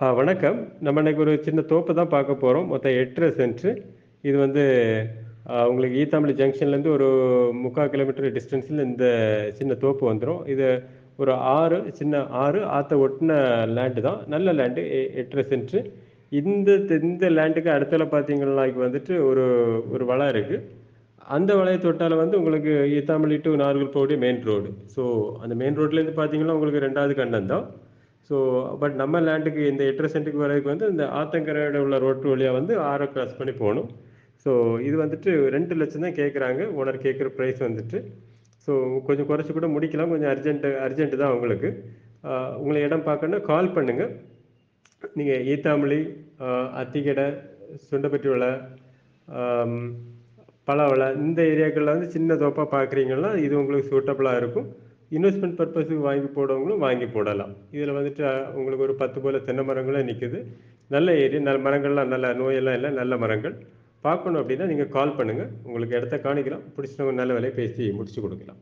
வணக்கம். நம்ம இன்னைக்கு ஒரு சின்ன தோப்பு தான் பார்க்க போறோம். மொத்தம் 8 1/2 சென்ட்ரு. இது வந்து உங்களுக்கு ஈத்தாமொழி ஜங்ஷன்லேருந்து ஒரு 3/4 கிலோமீட்டர் டிஸ்டன்ஸில இந்த சின்ன தோப்பு வந்துரும். இது ஒரு ஆறு, சின்ன ஆறு, ஆத்த ஒட்டுன லேண்டு தான். நல்ல லேண்டு 8 1/2 சென்ட்ரு. இந்த இந்த லேண்டுக்கு அடுத்தால பார்த்தீங்கன்னா, இங்க வந்துட்டு ஒரு ஒரு வளம் இருக்கு. அந்த வளையத்த ஒட்டால வந்து உங்களுக்கு ஈத்தாமொழி டூ நாகர்கோவில் போகக்கூடிய மெயின் ரோடு. ஸோ, அந்த மெயின் ரோட்லேருந்து பார்த்தீங்கன்னா, உங்களுக்கு 2வது கண்டம் தான். ஸோ, பட் நம்ம லேண்டுக்கு இந்த 8 1/2 சென்ட்டுக்கு வரதுக்கு வந்து இந்த ஆத்தங்கரையோட உள்ள ரோட்டு வழியா வந்து ஆற கிராஸ் பண்ணி போணும். ஸோ, இது வந்துட்டு 2,00,000 தான் கேட்குறாங்க. ஓனர் கேட்குற பிரைஸ் வந்துட்டு. ஸோ, கொஞ்சம் குறைச்சு கூட முடிக்கலாம். கொஞ்சம் அர்ஜென்ட் தான் உங்களுக்கு. அ உங்களுக்கு இடம் பார்க்கணும்னா கால் பண்ணுங்க. நீங்க ஈத்தாமொழி, அ அத்திக்கடை, சுண்டப்பட்டி வளை, ஆம் பலாவளை இந்த ஏரியாக்கள்ல வந்து சின்ன தோப்பா பார்க்குறீங்கன்னா, இது உங்களுக்கு சூட்டபிளா இருக்கும். இன்வெஸ்ட்மென்ட் பர்ப்பஸுக்கு வாங்கி போடவங்களும் வாங்கி போடலாம். இதில வந்துட்டு உங்களுக்கு ஒரு 10 போல தென்னை மரங்களும் நிக்குது. நல்ல ஏரியா, நல்ல மரங்கள்லாம் நல்ல நோயெல்லாம் இல்ல, நல்ல மரங்கள். பார்க்கணும் அப்டின்னா, நீங்க கால் பண்ணுங்க. உங்களுக்கு இடத்த காணிக்கலாம். பிடிச்சிட்டவங்க நல்ல விலைய பேசி முடிச்சு குடுக்கலாம்.